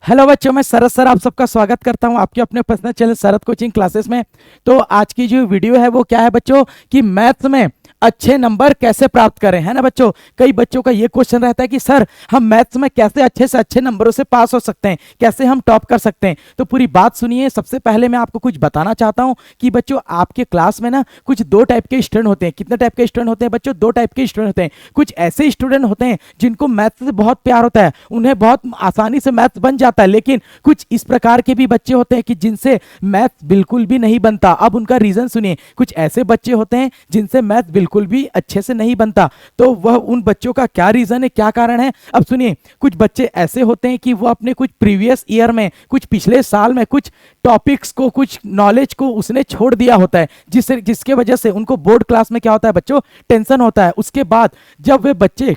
Hello बच्चों, मैं शरद sir आप सबका स्वागत करता हूं आपके अपने पर्सनल चैनल शरद कोचिंग क्लासेस में। तो आज की जो वीडियो है वो क्या है बच्चों कि मैथ्स में अच्छे नंबर कैसे प्राप्त करें, है ना बच्चों। कई बच्चों का ये क्वेश्चन रहता है कि सर हम मैथ्स में कैसे अच्छे से अच्छे नंबरों से पास हो सकते हैं, कैसे हम टॉप कर सकते हैं। तो पूरी बात सुनिए। सबसे पहले मैं आपको कुछ बताना चाहता हूं कि बच्चों आपके क्लास में ना कुछ दो टाइप के स्टूडेंट होते हैं। कितने टाइप के स्टूडेंट होते हैं बच्चों? दो टाइप के स्टूडेंट होते हैं। कुछ ऐसे स्टूडेंट होते हैं जिनको मैथ्स से बहुत प्यार होता है, उन्हें बहुत आसानी से मैथ्स बन जाता है। लेकिन कुछ इस प्रकार के भी बच्चे होते हैं कि जिनसे मैथ्स बिल्कुल भी नहीं बनता। अब उनका रीजन सुनिए। कुछ ऐसे बच्चे होते हैं जिनसे मैथ्स बिल्कुल भी अच्छे से नहीं बनता, तो वह उन बच्चों का क्या रीजन है, क्या कारण है, अब सुनिए। कुछ बच्चे ऐसे होते हैं कि वो अपने कुछ प्रीवियस ईयर में, कुछ पिछले साल में कुछ टॉपिक्स को, कुछ नॉलेज को उसने छोड़ दिया होता है, जिसके वजह से उनको बोर्ड क्लास में क्या होता है बच्चों, टेंशन होता है। उसके बाद जब वे बच्चे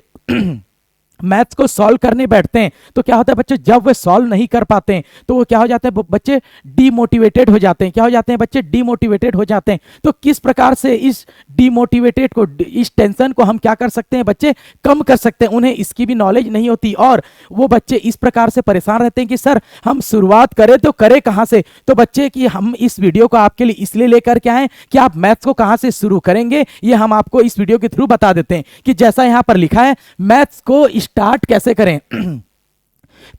मैथ्स को सॉल्व करने बैठते हैं तो क्या होता है बच्चे, जब वे सॉल्व नहीं कर पाते हैं तो वो क्या हो जाते हैं बच्चे, डीमोटिवेटेड हो जाते हैं। क्या हो जाते हैं बच्चे? डीमोटिवेटेड हो जाते हैं। तो किस प्रकार से इस डीमोटिवेटेड को, इस टेंशन को हम क्या कर सकते हैं बच्चे, कम कर सकते हैं। उन्हें इसकी भी नॉलेज नहीं होती और वो बच्चे इस प्रकार से परेशान रहते हैं कि सर हम शुरुआत करें तो करें कहां से। तो बच्चे की हम इस वीडियो को आपके लिए इसलिए लेकर के आए कि आप मैथ्स को कहां से शुरू करेंगे ये हम आपको इस वीडियो के थ्रू बता देते हैं। कि जैसा यहां पर लिखा है, मैथ्स को स्टार्ट कैसे करें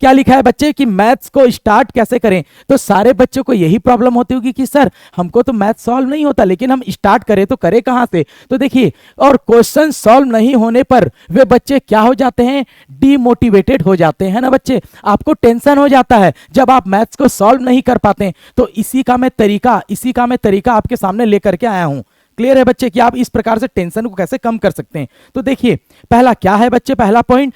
क्या लिखा है बच्चे कि मैथ्स को स्टार्ट कैसे करें। तो सारे बच्चों को यही प्रॉब्लम होती होगी कि सर हमको तो मैथ्स सॉल्व नहीं होता, लेकिन हम स्टार्ट करें तो करें कहां से। तो देखिए, और क्वेश्चन सॉल्व नहीं होने पर वे बच्चे क्या हो जाते हैं, डीमोटिवेटेड हो जाते हैं ना बच्चे। आपको टेंशन हो जाता है जब आप मैथ्स को सॉल्व नहीं कर पाते हैं। तो इसी का मैं तरीका आपके सामने लेकर के आया हूं। क्लियर है बच्चे कि आप इस प्रकार से टेंशन को कैसे कम कर सकते हैं। तो देखिए, पहला क्या है बच्चे, पहला पॉइंट,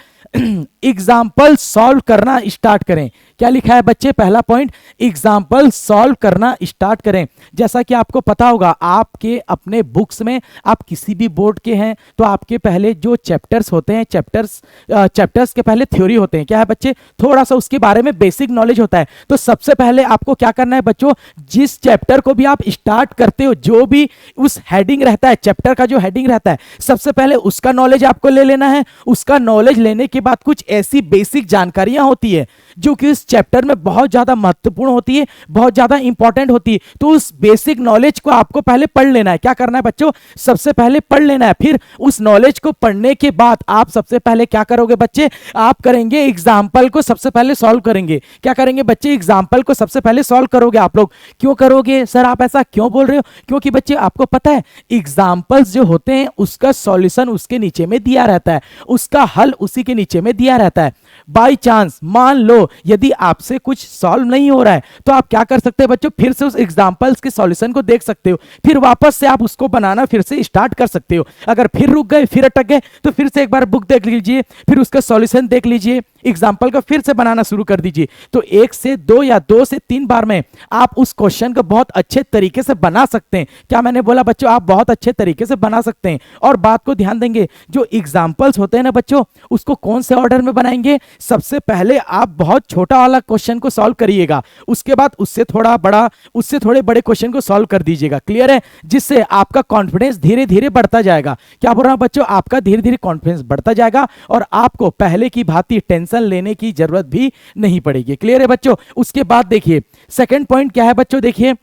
एग्जाम्पल सॉल्व करना स्टार्ट करें। क्या लिखा है बच्चे? पहला पॉइंट, एग्जाम्पल सॉल्व करना स्टार्ट करें। जैसा कि आपको पता होगा, आपके अपने बुक्स में, आप किसी भी बोर्ड के हैं तो आपके पहले जो चैप्टर्स होते हैं, चैप्टर्स के पहले थ्योरी होते हैं। क्या है बच्चे? थोड़ा सा उसके बारे में बेसिक नॉलेज होता है। तो सबसे पहले आपको क्या करना है बच्चों, जिस चैप्टर को भी आप स्टार्ट करते हो, जो भी उस हेडिंग रहता है, चैप्टर का जो हेडिंग रहता है, सबसे पहले उसका नॉलेज आपको ले लेना है। उसका नॉलेज लेने के बाद कुछ ऐसी बेसिक जानकारियां होती है जो कि इस चैप्टर में बहुत ज्यादा महत्वपूर्ण होती है, बहुत ज्यादा इंपॉर्टेंट होती है। तो उस बेसिक नॉलेज को आपको पहले पढ़ लेना है। क्या करना है बच्चों? सबसे पहले पढ़ लेना है। फिर उस नॉलेज को पढ़ने के बाद आप सबसे पहले क्या करोगे बच्चे, आप करेंगे एग्जाम्पल को सबसे पहले सॉल्व करेंगे। क्या करेंगे बच्चे? एग्जाम्पल को सबसे पहले सॉल्व करोगे आप लोग। क्यों करोगे सर, आप ऐसा क्यों बोल रहे हो? क्योंकि बच्चे आपको पता है, एग्जाम्पल्स जो होते हैं उसका सॉल्यूशन उसके नीचे में दिया रहता है, उसका हल उसी के नीचे में दिया रहता है। बाई चांस मान लो यदि आपसे कुछ सॉल्व नहीं हो रहा है तो आप क्या कर सकते हैं बच्चों, फिर से उस एग्जांपल्स के सॉल्यूशन को देख सकते हो। फिर वापस से आप उसको बनाना फिर से स्टार्ट कर सकते हो। अगर फिर रुक गए, फिर अटक गए, तो फिर से एक बार बुक देख लीजिए, फिर उसका सॉल्यूशन देख लीजिए, एग्जाम्पल का फिर से बनाना शुरू कर दीजिए। तो 1 से 2 या 2 से 3 बार में आप उस क्वेश्चन को बहुत अच्छे तरीके से बना सकते हैं। क्या मैंने बोला बच्चों? आप बहुत अच्छे तरीके से बना सकते हैं। और बात को ध्यान देंगे, जो एग्जाम्पल्स होते हैं ना बच्चों, उसको कौन से ऑर्डर में बनाएंगे। सबसे पहले आप बहुत छोटा वाला क्वेश्चन को सॉल्व करिएगा, उसके बाद उससे थोड़ा बड़ा, उससे थोड़े बड़े क्वेश्चन को सॉल्व कर दीजिएगा। क्लियर है? जिससे आपका कॉन्फिडेंस धीरे धीरे बढ़ता जाएगा। क्या बोल रहा हूं बच्चों? आपका धीरे धीरे कॉन्फिडेंस बढ़ता जाएगा और आपको पहले की भांति टेंशन लेने की जरूरत भी नहीं पड़ेगी। क्लियर है बच्चों? उसके बाद देखिए, सेकंड पॉइंट क्या है बच्चों, देखिए,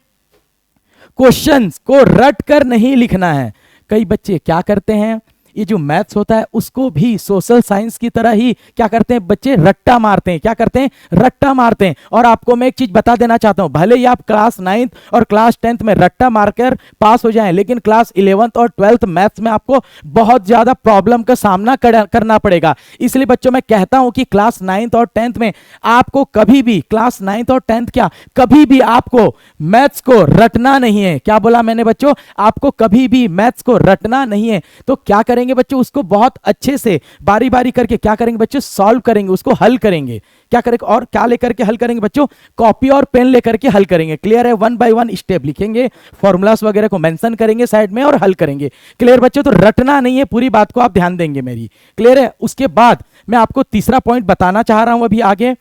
क्वेश्चंस को रट कर नहीं लिखना है। कई बच्चे क्या करते हैं, ये जो मैथ्स होता है उसको भी सोशल साइंस की तरह ही क्या करते हैं बच्चे, रट्टा मारते हैं। क्या करते हैं? रट्टा मारते हैं। और आपको मैं एक चीज बता देना चाहता हूं, भले ही आप क्लास 9th और क्लास 10th में रट्टा मारकर पास हो जाएं, लेकिन क्लास 11th और 12th मैथ्स में आपको बहुत ज्यादा प्रॉब्लम का सामना करना पड़ेगा। इसलिए बच्चों मैं कहता हूं कि क्लास 9th और 10th में आपको कभी भी, क्लास 9th और 10th क्या, कभी भी आपको मैथ्स को रटना नहीं है। क्या बोला मैंने बच्चों? आपको कभी भी मैथ्स को रटना नहीं है। तो क्या करेंगे बच्चों, उसको बहुत अच्छे से बारी बारी करके क्या करेंगे बच्चों, सॉल्व करेंगे, उसको हल करेंगे। क्या करेंगे और क्या लेकर के हल करेंगे बच्चों? कॉपी और पेन लेकर के हल करेंगे। क्लियर है? 1 बाय 1 स्टेप लिखेंगे, फॉर्मूलास वगैरह को मेंशन करेंगे साइड में और हल करेंगे। क्लियर बच्चों? तो रटना नहीं है, पूरी बात को आप ध्यान देंगे मेरी। क्लियर है? उसके बाद मैं आपको तीसरा पॉइंट बताना चाह रहा हूं अभी आगे,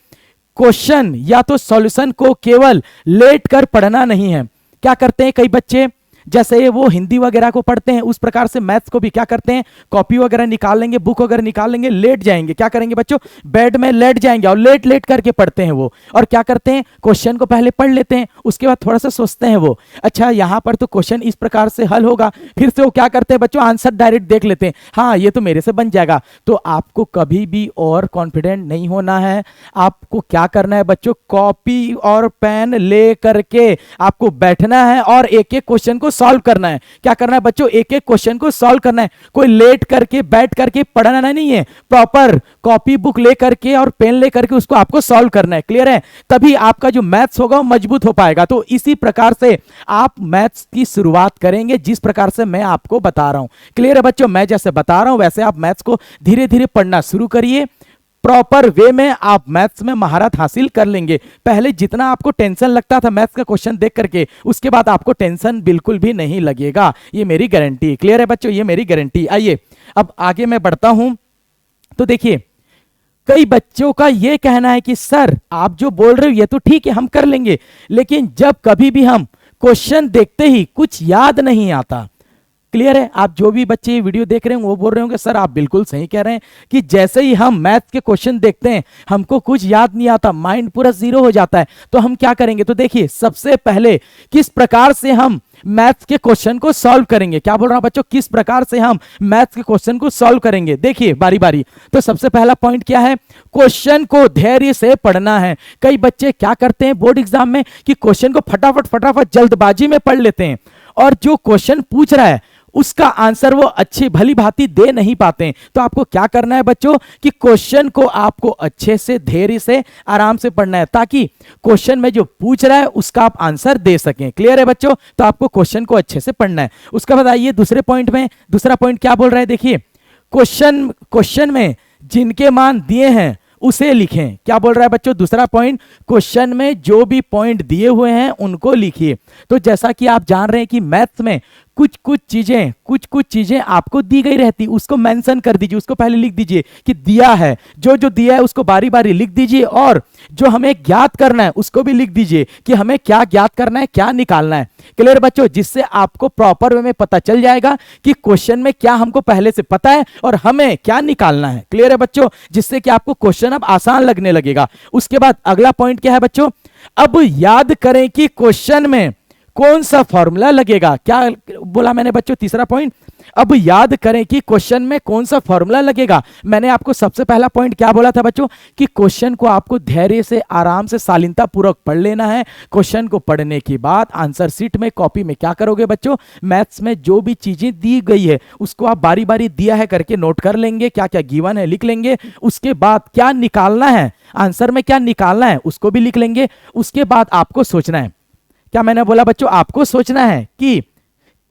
क्वेश्चन या तो सॉल्यूशन को केवल लेट कर पढ़ना नहीं है। क्या करते हैं कई बच्चे, जैसे वो हिंदी वगैरह को पढ़ते हैं उस प्रकार से मैथ्स को भी क्या करते हैं, कॉपी वगैरह निकाल लेंगे, बुक वगैरह निकाल लेंगे, लेट जाएंगे, क्या करेंगे बच्चों, बेड में लेट जाएंगे और लेट लेट करके पढ़ते हैं वो। और क्या करते हैं, क्वेश्चन को पहले पढ़ लेते हैं, उसके बाद थोड़ा सा सोचते हैं वो, अच्छा यहां पर तो क्वेश्चन इस प्रकार से हल होगा, फिर से वो क्या करते हैं बच्चों, आंसर डायरेक्ट देख लेते हैं, हाँ ये तो मेरे से बन जाएगा। तो आपको कभी भी और कॉन्फिडेंट नहीं होना है। आपको क्या करना है बच्चों, कॉपी और पेन ले करके आपको बैठना है और एक एक क्वेश्चन को सॉल्व करना है। क्या करना है बच्चों, एक एक क्वेश्चन को सॉल्व करना है, कोई लेट करके बैठ करके पढ़ना नहीं है, प्रॉपर कॉपी बुक ले करके और पेन ले करके उसको आपको सॉल्व करना है। क्लियर है, तभी आपका जो मैथ्स होगा वो मजबूत हो पाएगा। तो इसी प्रकार से आप मैथ्स की शुरुआत करेंगे जिस प्रकार से मैं आपको बता रहा हूं। क्लियर है बच्चों, मैं जैसे बता रहा हूं वैसे आप मैथ्स को धीरे धीरे पढ़ना शुरू करिए, प्रॉपर वे में आप मैथ्स में महारत हासिल कर लेंगे। पहले जितना आपको टेंशन लगता था मैथ्स का क्वेश्चन देख करके, उसके बाद आपको टेंशन बिल्कुल भी नहीं लगेगा, ये मेरी गारंटी। क्लियर है बच्चों, ये मेरी गारंटी। आइए अब आगे मैं बढ़ता हूं। तो देखिए कई बच्चों का यह कहना है कि सर आप जो बोल रहे हो ये तो ठीक है हम कर लेंगे, लेकिन जब कभी भी हम क्वेश्चन देखते ही कुछ याद नहीं आता। क्लियर है, आप जो भी बच्चे ये वीडियो देख रहे हैं वो बोल रहे होंगे सर आप बिल्कुल सही कह रहे हैं कि जैसे ही हम मैथ के क्वेश्चन देखते हैं हमको कुछ याद नहीं आता, माइंड पूरा जीरो हो जाता है। तो हम क्या करेंगे, तो देखिए सबसे पहले किस प्रकार से हम मैथ्स के क्वेश्चन को सॉल्व करेंगे। क्या बोल रहा हूं बच्चों, किस प्रकार से हम मैथ्स के क्वेश्चन को सॉल्व करेंगे, देखिए बारी बारी। तो सबसे पहला पॉइंट क्या है, क्वेश्चन को धैर्य से पढ़ना है। कई बच्चे क्या करते हैं बोर्ड एग्जाम में कि क्वेश्चन को फटाफट फटाफट जल्दबाजी में पढ़ लेते हैं और जो क्वेश्चन पूछ रहा है उसका आंसर वो अच्छी भली भांति दे नहीं पाते हैं। तो आपको क्या करना है बच्चों कि क्वेश्चन को आपको अच्छे से धैर्य से आराम से पढ़ना है ताकि क्वेश्चन में जो पूछ रहा है उसका आप आंसर दे सकें। क्लियर है बच्चों, तो आपको क्वेश्चन को अच्छे से पढ़ना है। उसका बाद आइए दूसरे पॉइंट में, दूसरा पॉइंट क्या बोल रहा है, देखिए क्वेश्चन में जिनके मान दिए हैं उसे लिखें। क्या बोल रहा है बच्चों, दूसरा पॉइंट, क्वेश्चन में जो भी पॉइंट दिए हुए हैं उनको लिखिए। तो जैसा कि आप जान रहे हैं कि मैथ्स में कुछ कुछ चीजें आपको दी गई रहती, उसको मेंशन कर दीजिए, उसको पहले लिख दीजिए कि दिया है, जो जो दिया है उसको बारी बारी लिख दीजिए और जो हमें ज्ञात करना है उसको भी लिख दीजिए कि हमें क्या ज्ञात करना है, क्या निकालना है। क्लियर बच्चों, जिससे आपको प्रॉपर वे में पता चल जाएगा कि क्वेश्चन में क्या हमको पहले से पता है और हमें क्या निकालना है। क्लियर है बच्चों, जिससे कि आपको क्वेश्चन अब आसान लगने लगेगा। उसके बाद अगला पॉइंट क्या है बच्चों, अब याद करें कि क्वेश्चन में कौन सा फॉर्मूला लगेगा। क्या बोला मैंने बच्चों, तीसरा पॉइंट, अब याद करें कि क्वेश्चन में कौन सा फॉर्मूला लगेगा। मैंने आपको सबसे पहला पॉइंट क्या बोला था बच्चों कि क्वेश्चन को आपको धैर्य से आराम से शालीनता पूर्वक पढ़ लेना है। क्वेश्चन को पढ़ने के बाद आंसर शीट में कॉपी में क्या करोगे बच्चों, मैथ्स में जो भी चीजें दी गई है उसको आप बारी बारी दिया है करके नोट कर लेंगे, क्या क्या गिवन है लिख लेंगे। उसके बाद क्या निकालना है, आंसर में क्या निकालना है उसको भी लिख लेंगे। उसके बाद आपको सोचना है, क्या मैंने बोला बच्चों, आपको सोचना है कि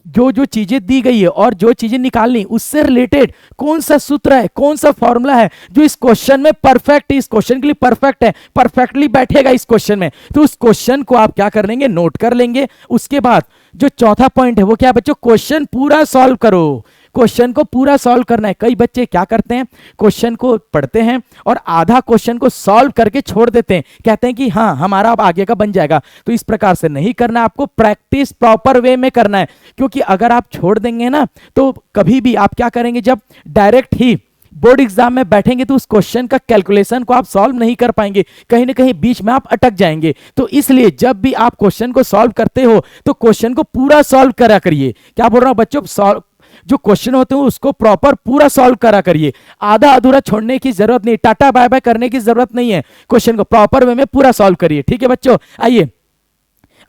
जो जो चीजें दी गई है और जो चीजें निकालनी उससे रिलेटेड कौन सा सूत्र है, कौन सा फॉर्मूला है जो इस क्वेश्चन में परफेक्ट, इस क्वेश्चन के लिए परफेक्ट है, परफेक्टली बैठेगा इस क्वेश्चन में। तो उस क्वेश्चन को आप क्या कर लेंगे, नोट कर लेंगे। उसके बाद जो चौथा पॉइंट है वो क्या बच्चों, क्वेश्चन पूरा सॉल्व करो। क्वेश्चन को पूरा सॉल्व करना है। कई बच्चे क्या करते हैं, क्वेश्चन को पढ़ते हैं और आधा क्वेश्चन को सॉल्व करके छोड़ देते हैं, कहते हैं कि हाँ हमारा अब आगे का बन जाएगा। तो इस प्रकार से नहीं करना, आपको प्रैक्टिस प्रॉपर वे में करना है। क्योंकि अगर आप छोड़ देंगे ना तो कभी भी आप क्या करेंगे, जब डायरेक्ट ही बोर्ड एग्जाम में बैठेंगे तो उस क्वेश्चन का कैलकुलेशन को आप सॉल्व नहीं कर पाएंगे, कहीं ना कहीं बीच में आप अटक जाएंगे। तो इसलिए जब भी आप क्वेश्चन को सॉल्व करते हो तो क्वेश्चन को पूरा सॉल्व करा करिए। क्या बोल रहा हूं बच्चों, सॉल्व जो क्वेश्चन होते हैं उसको प्रॉपर पूरा सॉल्व करा करिए, आधा अधूरा छोड़ने की जरूरत नहीं, टाटा बाय बाय करने की जरूरत नहीं है। क्वेश्चन को प्रॉपर वे में पूरा सॉल्व करिए। ठीक है बच्चों, आइए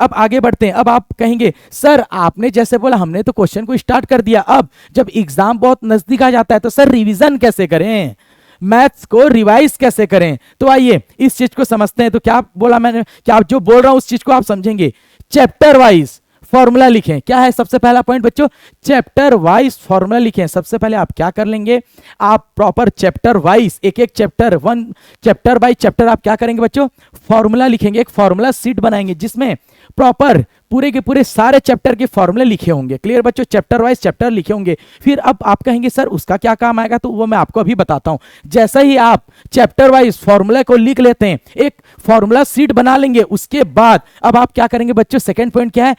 अब आगे बढ़ते हैं। अब आप कहेंगे सर आपने जैसे बोला हमने तो क्वेश्चन को स्टार्ट कर दिया, अब जब एग्जाम बहुत नजदीक आ जाता है तो सर रिवीजन कैसे करें, मैथ्स को रिवाइज कैसे करें। तो आइए इस चीज को समझते हैं। तो क्या बोला मैंने, क्या आप जो बोल रहा हूं उस चीज को आप समझेंगे। चैप्टर वाइज फॉर्मूला लिखें। क्या है सबसे पहला पॉइंट बच्चों, चैप्टर वाइज फॉर्मूला लिखें। सबसे पहले आप क्या कर लेंगे, आप प्रॉपर चैप्टर वाइज एक एक चैप्टर बाय चैप्टर आप क्या करेंगे बच्चों, फॉर्मूला लिखेंगे। एक फॉर्मूला शीट बनाएंगे जिसमें प्रॉपर पूरे के पूरे सारे चैप्टर के फॉर्मूले लिखे होंगे। क्लियर बच्चों, चैप्टर वाइज चैप्टर लिखे होंगे। फिर अब आप कहेंगे सर उसका क्या काम आएगा, तो वो मैं आपको अभी बताता हूं। जैसा ही आप चैप्टर वाइज फॉर्मूला को लिख लेते हैं, एक फॉर्मूला शीट बना लेंगे, उसके बाद अब आप क्या करेंगे बच्चों, सेकंड पॉइंट क्या है,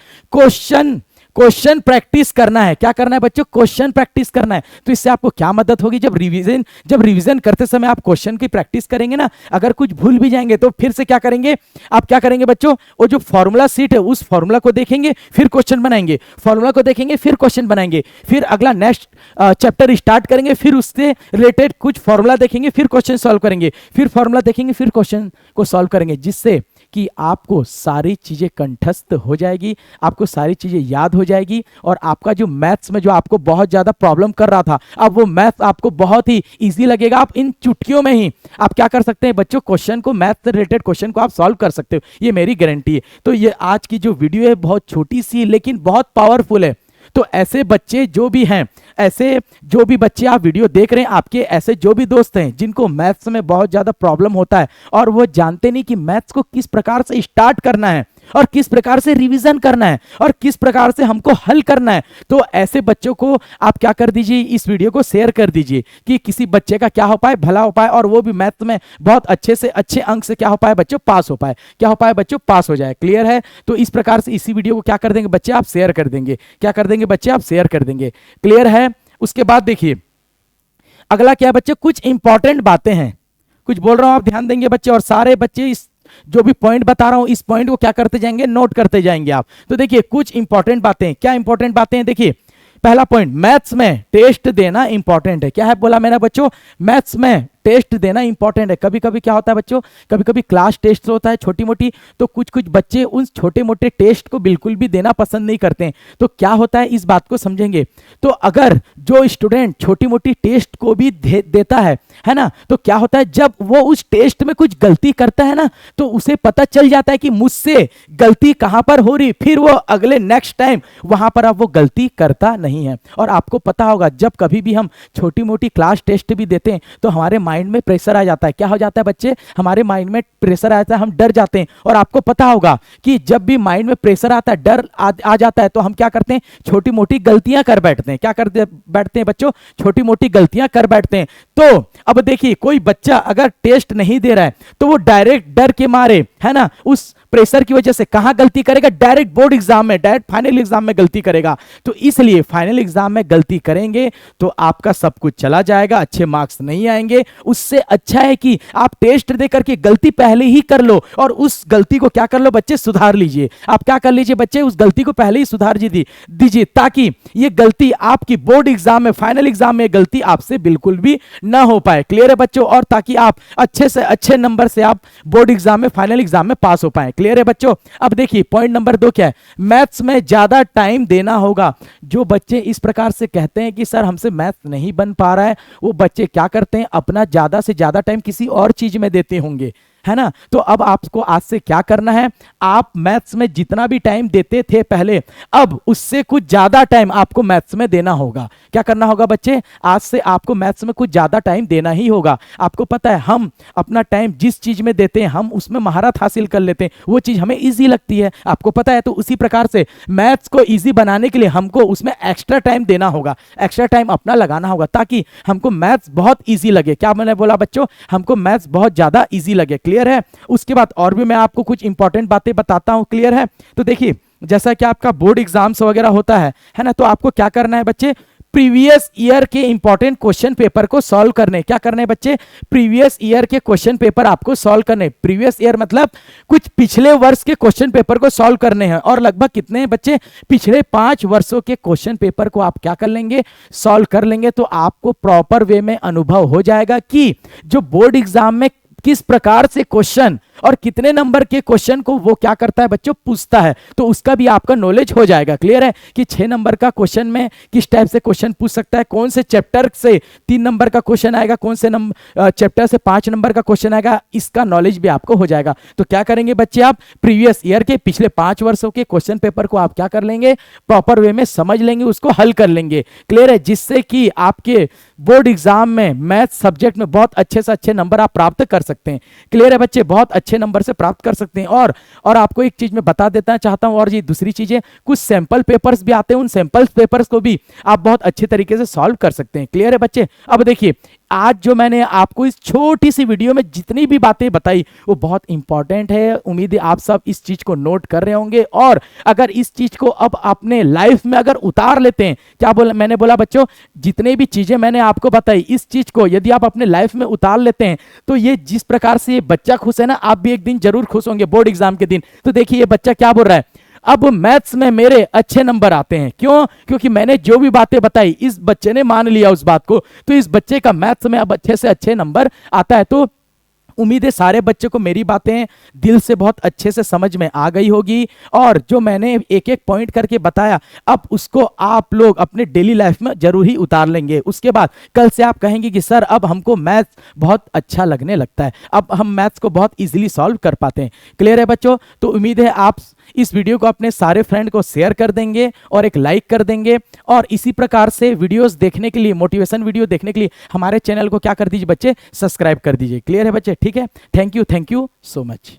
क्वेश्चन प्रैक्टिस करना है। क्या करना है बच्चों? क्वेश्चन प्रैक्टिस करना है। तो इससे आपको क्या मदद होगी? जब रिवीजन करते समय आप क्वेश्चन की प्रैक्टिस करेंगे ना, अगर कुछ भूल भी जाएंगे तो फिर से क्या करेंगे आप? क्या करेंगे बच्चों? वो जो फॉर्मूला सीट है उस फॉर्मूला को देखेंगे, फिर क्वेश्चन बनाएंगे, फॉर्मूला को देखेंगे, फिर क्वेश्चन बनाएंगे, फिर अगला नेक्स्ट चैप्टर स्टार्ट करेंगे, फिर उससे रिलेटेड कुछ फॉर्मूला देखेंगे, फिर क्वेश्चन सॉल्व करेंगे, फिर फॉर्मूला देखेंगे, फिर क्वेश्चन को सॉल्व करेंगे, जिससे कि आपको सारी चीजें कंठस्थ हो जाएगी, आपको सारी चीजें याद हो जाएगी, और आपका जो मैथ्स में जो आपको बहुत ज्यादा प्रॉब्लम कर रहा था, अब वो मैथ्स आपको बहुत ही इजी लगेगा। आप इन चुटकियों में ही आप क्या कर सकते हैं बच्चों? क्वेश्चन को, मैथ्स से रिलेटेड क्वेश्चन को आप सॉल्व कर सकते हो, ये मेरी गारंटी है। तो ये आज की जो वीडियो है बहुत छोटी सी लेकिन बहुत पावरफुल है। तो ऐसे बच्चे जो भी हैं, ऐसे जो भी बच्चे आप वीडियो देख रहे हैं, आपके ऐसे जो भी दोस्त हैं जिनको मैथ्स में बहुत ज्यादा प्रॉब्लम होता है और वो जानते नहीं कि मैथ्स को किस प्रकार से स्टार्ट करना है और किस प्रकार से रिवीजन करना है और किस प्रकार से हमको हल करना है, तो ऐसे बच्चों को आप क्या कर दीजिए, इस वीडियो को शेयर कर दीजिए कि किसी बच्चे का क्या हो पाए, भला हो पाए, और वो भी मैथ में बहुत अच्छे से अच्छे अंक से क्या हो पाए बच्चों? पास हो पाए। क्या हो पाए बच्चों? पास हो जाए। क्लियर है? तो इस प्रकार से इसी वीडियो को क्या कर देंगे बच्चे? आप शेयर कर देंगे। क्या कर देंगे बच्चे? आप शेयर कर देंगे। क्लियर है? उसके बाद देखिए अगला क्या है बच्चे? कुछ इंपॉर्टेंट बातें हैं, कुछ बोल रहा हूं, आप ध्यान देंगे बच्चे, और सारे बच्चे इस जो भी पॉइंट बता रहा हूं इस पॉइंट को क्या करते जाएंगे? नोट करते जाएंगे आप। तो देखिए कुछ इंपॉर्टेंट बातें। क्या इंपॉर्टेंट बातें हैं? देखिए पहला पॉइंट, मैथ्स में टेस्ट देना इंपॉर्टेंट है। क्या है बोला मैंने बच्चों? मैथ्स में टेस्ट देना इंपॉर्टेंट है। कभी कभी क्या होता है बच्चों? कभी कभी क्लास टेस्ट होता है छोटी मोटी, तो कुछ कुछ बच्चे उन छोटे मोटे टेस्ट को बिल्कुल भी देना पसंद नहीं करते हैं। तो क्या होता है इस बात को समझेंगे। तो अगर जो स्टूडेंट छोटी मोटी टेस्ट को भी देता है ना, तो क्या होता है जब वो उस टेस्ट में कुछ गलती करता है ना, तो उसे पता चल जाता है कि मुझसे गलती कहां पर हो रही, फिर वो अगले नेक्स्ट टाइम वहां पर अब वो गलती करता नहीं है। और आपको पता होगा जब कभी भी हम छोटी मोटी क्लास टेस्ट भी देते हैं तो हमारे माइंड में प्रेशर आ जाता है। क्या हो जाता है बच्चे? हमारे माइंड में प्रेशर आ जाता है, हम डर जाते हैं। और आपको पता होगा कि जब भी माइंड में प्रेशर आता है, डर आ जाता है, तो हम क्या करते हैं? छोटी मोटी गलतियां कर बैठते हैं। क्या कर बैठते हैं बच्चों? छोटी मोटी गलतियां कर बैठते हैं। तो अब देखिए कोई बच्चा अगर टेस्ट नहीं दे रहा है तो वो डायरेक्ट डर के मारे, है ना, उस प्रेशर की वजह से कहां गलती करेगा? डायरेक्ट बोर्ड एग्जाम में, डायरेक्ट फाइनल एग्जाम में गलती करेगा। तो इसलिए फाइनल एग्जाम में गलती करेंगे तो आपका सब कुछ चला जाएगा, अच्छे मार्क्स नहीं आएंगे। उससे अच्छा है कि आप टेस्ट दे करके गलती पहले ही कर लो और उस गलती को क्या कर लो बच्चे? सुधार लीजिए। आप क्या कर लीजिए बच्चे? उस गलती को पहले ही सुधार दीजिए, ताकि ये गलती आपकी बोर्ड एग्जाम में, फाइनल एग्जाम में गलती आपसे बिल्कुल भी ना हो पाए। क्लियर है बच्चों? और ताकि आप अच्छे से अच्छे नंबर से आप बोर्ड एग्जाम में, फाइनल एग्जाम में पास हो पाए। क्लियर है बच्चों? अब देखिए पॉइंट नंबर 2 क्या है? मैथ्स में ज्यादा टाइम देना होगा। जो बच्चे इस प्रकार से कहते हैं कि सर हमसे मैथ्स नहीं बन पा रहा है, वो बच्चे क्या करते हैं? अपना ज्यादा से ज्यादा टाइम किसी और चीज में देते होंगे, है ना। तो अब आपको आज से क्या करना है? आप मैथ्स में जितना भी टाइम देते थे पहले, अब उससे कुछ ज्यादा टाइम आपको मैथ्स में देना होगा। क्या करना होगा बच्चे? आज से आपको मैथ्स में कुछ ज्यादा टाइम देना ही होगा। आपको पता है हम अपना टाइम जिस चीज में देते हैं हम उसमें महारत हासिल कर लेते हैं, वो चीज हमें ईजी लगती है, आपको पता है। तो उसी प्रकार से मैथ्स को ईजी बनाने के लिए हमको उसमें एक्स्ट्रा टाइम देना होगा, एक्स्ट्रा टाइम अपना लगाना होगा, ताकि हमको मैथ्स बहुत ईजी लगे। क्या मैंने बोला बच्चों? हमको मैथ्स बहुत ज्यादा ईजी लगे। क्लियर है? उसके बाद और भी मैं आपको कुछ इंपॉर्टेंट बातें बताता हूं। क्लियर है? तो देखिए जैसा कि आपका बोर्ड एग्जाम्स वगैरह होता है ना, तो आपको क्या करना है बच्चे? प्रीवियस ईयर के इंपॉर्टेंट क्वेश्चन पेपर को सॉल्व करने। क्या करने बच्चे? प्रीवियस ईयर के क्वेश्चन पेपर आपको सॉल्व करने। प्रीवियस ईयर मतलब कुछ पिछले वर्ष के क्वेश्चन पेपर को सॉल्व करने हैं। और लगभग कितने हैं बच्चे? पिछले 5 वर्षों के क्वेश्चन पेपर को आप क्या कर लेंगे? सॉल्व कर लेंगे। तो आपको प्रॉपर वे में अनुभव हो जाएगा कि जो बोर्ड एग्जाम में किस प्रकार से क्वेश्चन और कितने नंबर के क्वेश्चन को वो क्या करता है बच्चों? पूछता है। तो उसका भी आपका नॉलेज हो जाएगा। क्लियर है? कि 6 नंबर का क्वेश्चन में किस टाइप से क्वेश्चन पूछ सकता है, कौन से चैप्टर से 3 नंबर का क्वेश्चन आएगा, कौन से चैप्टर से 5 नंबर का क्वेश्चन आएगा, इसका नॉलेज भी आपको हो जाएगा। तो क्या करेंगे बच्चे? आप प्रीवियस ईयर के पिछले 5 वर्षों के क्वेश्चन पेपर को आप क्या कर लेंगे? प्रॉपर वे में समझ लेंगे, उसको हल कर लेंगे। क्लियर है? जिससे कि आपके बोर्ड एग्जाम में मैथ सब्जेक्ट में बहुत अच्छे से अच्छे नंबर आप प्राप्त कर सकते हैं। क्लियर है बच्चे, बहुत अच्छे नंबर से प्राप्त कर सकते हैं। और आपको एक चीज मैं बता देता चाहता हूं, और ये दूसरी चीज है, कुछ सैंपल पेपर्स भी आते हैं, उन सैंपल पेपर्स को भी आप बहुत अच्छे तरीके से सॉल्व कर सकते हैं। क्लियर है बच्चे। अब देखिए, आज जो मैंने आपको इस छोटी सी वीडियो में जितनी भी बातें बताई वो बहुत इंपॉर्टेंट है। उम्मीद है आप सब इस चीज को नोट कर रहे होंगे, और अगर इस चीज को अब अपने लाइफ में अगर उतार लेते हैं, क्या बोला मैंने, बोला बच्चों, जितने भी चीजें मैंने आपको बताई, इस चीज को यदि आप अपने लाइफ में उतार लेते हैं, तो ये जिस प्रकार से ये बच्चा खुश है ना, आप भी एक दिन जरूर खुश होंगे बोर्ड एग्जाम के दिन। तो देखिए ये बच्चा क्या बोल रहा है, अब मैथ्स में मेरे अच्छे नंबर आते हैं। क्यों? क्योंकि मैंने जो भी बातें बताई इस बच्चे ने मान लिया उस बात को, तो इस बच्चे का मैथ्स में अब अच्छे से अच्छे नंबर आता है। तो उम्मीद है सारे बच्चे को मेरी बातें दिल से बहुत अच्छे से समझ में आ गई होगी, और जो मैंने एक एक पॉइंट करके बताया, अब उसको आप लोग अपने डेली लाइफ में जरूर ही उतार लेंगे। उसके बाद कल से आप कहेंगे कि सर अब हमको मैथ्स बहुत अच्छा लगने लगता है, अब हम मैथ्स को बहुत इजीली सॉल्व कर पाते हैं। क्लियर है बच्चों? तो उम्मीद है आप इस वीडियो को अपने सारे फ्रेंड को शेयर कर देंगे और एक लाइक कर देंगे, और इसी प्रकार से वीडियोस देखने के लिए, मोटिवेशन वीडियो देखने के लिए हमारे चैनल को क्या कर दीजिए बच्चे, सब्सक्राइब कर दीजिए। क्लियर है बच्चे? ठीक है, थैंक यू सो मच।